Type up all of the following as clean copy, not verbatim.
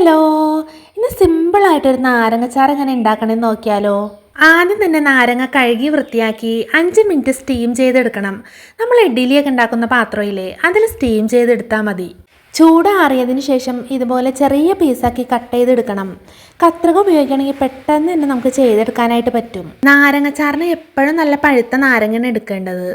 Hello, ഇന്ന് സിമ്പിളായിട്ടൊരു നാരങ്ങച്ചാറ് എങ്ങനെ ഉണ്ടാക്കണമെന്ന് നോക്കിയാലോ. ആദ്യം തന്നെ നാരങ്ങ കഴുകി വൃത്തിയാക്കി 5 മിനിറ്റ് സ്റ്റീം ചെയ്തെടുക്കണം. നമ്മൾ ഇഡ്ഡലിയൊക്കെ ഉണ്ടാക്കുന്ന പാത്രമില്ലേ, അതിൽ സ്റ്റീം ചെയ്തെടുത്താൽ മതി. ചൂടാറിയതിന് ശേഷം ഇതുപോലെ ചെറിയ പീസാക്കി കട്ട് ചെയ്തെടുക്കണം. കത്രിക ഉപയോഗിക്കുകയാണെങ്കിൽ പെട്ടെന്ന് തന്നെ നമുക്ക് ചെയ്തെടുക്കാനായിട്ട് പറ്റും. നാരങ്ങച്ചാറിന് എപ്പോഴും നല്ല പഴുത്ത നാരങ്ങയാണ് എടുക്കേണ്ടത്.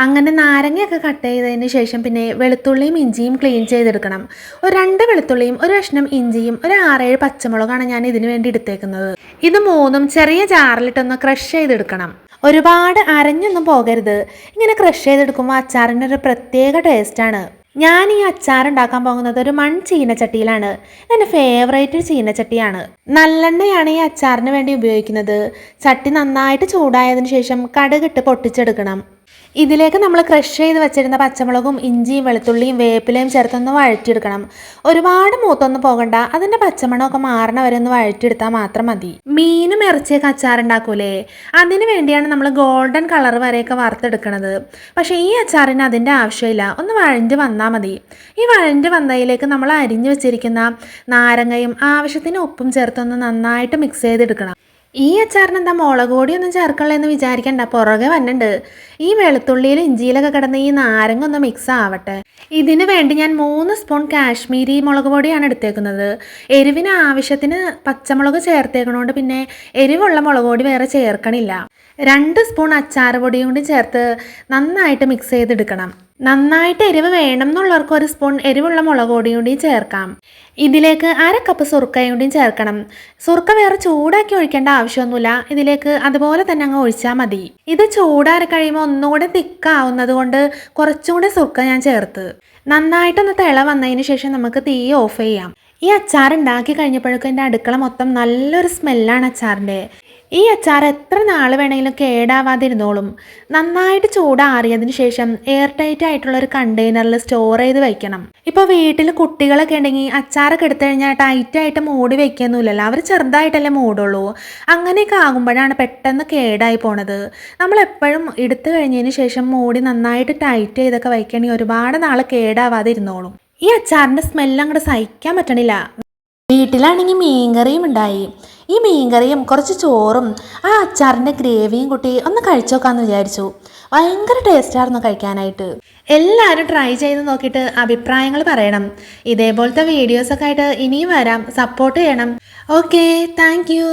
അങ്ങനെ നാരങ്ങയൊക്കെ കട്ട് ചെയ്തതിന് ശേഷം പിന്നെ വെളുത്തുള്ളിയും ഇഞ്ചിയും ക്ലീൻ ചെയ്തെടുക്കണം. ഒരു 2 വെളുത്തുള്ളിയും ഒരു കഷ്ണം ഇഞ്ചിയും ഒരു 6-7 പച്ചമുളകാണ് ഞാൻ ഇതിന് വേണ്ടി എടുത്തേക്കുന്നത്. ഇത് മൂന്നും ചെറിയ ജാറിലിട്ടൊന്ന് ക്രഷ് ചെയ്തെടുക്കണം. ഒരുപാട് അരഞ്ഞൊന്നും പോകരുത്. ഇങ്ങനെ ക്രഷ് ചെയ്തെടുക്കുമ്പോൾ അച്ചാറിൻ്റെ ഒരു പ്രത്യേക ടേസ്റ്റാണ്. ഞാൻ ഈ അച്ചാർ ഉണ്ടാക്കാൻ പോകുന്നത് ഒരു ചീനച്ചട്ടിയിലാണ്. എൻ്റെ ഫേവറേറ്റ് ചീനച്ചട്ടിയാണ്. നല്ലെണ്ണയാണ് ഈ അച്ചാറിന് വേണ്ടി ഉപയോഗിക്കുന്നത്. ചട്ടി നന്നായിട്ട് ചൂടായതിനു ശേഷം കടുകിട്ട് പൊട്ടിച്ചെടുക്കണം. ഇതിലേക്ക് നമ്മൾ ക്രഷ് ചെയ്ത് വെച്ചിരുന്ന പച്ചമുളകും ഇഞ്ചിയും വെളുത്തുള്ളിയും വേപ്പിലയും ചേർത്തൊന്ന് വഴറ്റിയെടുക്കണം. ഒരുപാട് മൂത്തൊന്നും പോകണ്ട, അതിൻ്റെ പച്ചമണമൊക്കെ മാറണ വരെ ഒന്ന് വഴറ്റിയെടുത്താൽ മാത്രം മതി. മീനും ഇറച്ചിയൊക്കെ അച്ചാറുണ്ടാക്കൂലേ, അതിന് വേണ്ടിയാണ് നമ്മൾ ഗോൾഡൻ കളർ വരെയൊക്കെ വറുത്തെടുക്കുന്നത്. പക്ഷേ ഈ അച്ചാറിന് അതിൻ്റെ ആവശ്യമില്ല, ഒന്ന് വഴഞ്ഞ് വന്നാൽ മതി. ഈ വഴഞ്ഞ് വന്നതിലേക്ക് നമ്മൾ അരിഞ്ഞു വെച്ചിരിക്കുന്ന നാരങ്ങയും ആവശ്യത്തിന് ഉപ്പും ചേർത്തൊന്ന് നന്നായിട്ട് മിക്സ് ചെയ്തെടുക്കണം. ഈ അച്ചാറിന് എന്താ മുളക് പൊടിയൊന്നും ചേർക്കണമെന്ന് വിചാരിക്കണ്ട, പുറകെ വന്നുണ്ട്. ഈ വെളുത്തുള്ളിയിൽ ഇഞ്ചിയിലൊക്കെ കിടന്ന് ഈ നാരങ്ങ ഒന്ന് മിക്സ് ആവട്ടെ. ഇതിന് വേണ്ടി ഞാൻ 3 സ്പൂൺ കാശ്മീരി മുളക് പൊടിയാണ് എടുത്തേക്കുന്നത്. എരിവിന് ആവശ്യത്തിന് പച്ചമുളക് ചേർത്തേക്കണോണ്ട് പിന്നെ എരിവുള്ള മുളക് പൊടി വേറെ ചേർക്കണില്ല. 2 സ്പൂൺ അച്ചാർ പൊടിയും കൂടി ചേർത്ത് നന്നായിട്ട് മിക്സ് ചെയ്തെടുക്കണം. നന്നായിട്ട് എരിവ് വേണം എന്നുള്ളവർക്ക് 1 സ്പൂൺ എരിവുള്ള മുളക് പൊടിയും കൂടി ചേർക്കാം. ഇതിലേക്ക് 1/2 കപ്പ് സുർക്കയും കൂടി ചേർക്കണം. സുർക്ക വേറെ ചൂടാക്കി ഒഴിക്കേണ്ട ആവശ്യമൊന്നുമില്ല, ഇതിലേക്ക് അതുപോലെ തന്നെ അങ്ങ് ഒഴിച്ചാൽ മതി. ഇത് ചൂടാറി കഴിയുമ്പോൾ ഒന്നുകൂടെ തിക്കാവുന്നത് കൊണ്ട് കുറച്ചും കൂടി സുർക്ക ഞാൻ ചേർത്ത്. നന്നായിട്ടൊന്ന് തിള വന്നതിന് ശേഷം നമുക്ക് തീ ഓഫ് ചെയ്യാം. ഈ അച്ചാർ ഉണ്ടാക്കി കഴിഞ്ഞപ്പോഴേക്കും എൻ്റെ അടുക്കള മൊത്തം നല്ലൊരു സ്മെല്ലാണ് അച്ചാറിൻ്റെ. ഈ അച്ചാർ എത്ര നാൾ വേണമെങ്കിലും കേടാവാതിരുന്നോളും. നന്നായിട്ട് ചൂടാറിയതിന് ശേഷം എയർ ടൈറ്റ് ആയിട്ടുള്ള ഒരു കണ്ടെയ്നറിൽ സ്റ്റോർ ചെയ്ത് വെക്കണം. ഇപ്പോൾ വീട്ടിൽ കുട്ടികളൊക്കെ ഉണ്ടെങ്കിൽ അച്ചാറൊക്കെ എടുത്തു കഴിഞ്ഞാൽ ടൈറ്റായിട്ട് മൂടി വെക്കൊന്നുമില്ലല്ലോ, അവർ ചെറുതായിട്ടല്ലേ മൂടുള്ളൂ. അങ്ങനെയൊക്കെ ആകുമ്പോഴാണ് പെട്ടെന്ന് കേടായി പോണത്. നമ്മളെപ്പോഴും എടുത്തു കഴിഞ്ഞതിന് ശേഷം മൂടി നന്നായിട്ട് ടൈറ്റ് ചെയ്തൊക്കെ വയ്ക്കുകയാണെങ്കിൽ ഒരുപാട് നാൾ കേടാവാതിരുന്നോളും. ഈ അച്ചാറിൻ്റെ സ്മെല്ല് അങ്ങോട്ട് സഹിക്കാൻ പറ്റണില്ല. വീട്ടിലാണെങ്കിൽ മീൻകറിയും ഉണ്ടായി. ഈ മീൻകറിയും കുറച്ച് ചോറും ആ അച്ചാറിൻ്റെ ഗ്രേവിയും കൂട്ടി ഒന്ന് കഴിച്ചു നോക്കാമെന്ന് വിചാരിച്ചു. ഭയങ്കര ടേസ്റ്റായിരുന്നു കഴിക്കാനായിട്ട്. എല്ലാവരും ട്രൈ ചെയ്ത് നോക്കിയിട്ട് അഭിപ്രായങ്ങൾ പറയണം. ഇതേപോലത്തെ വീഡിയോസൊക്കെ ആയിട്ട് ഇനിയും വരാം, സപ്പോർട്ട് ചെയ്യണം. Okay, thank you.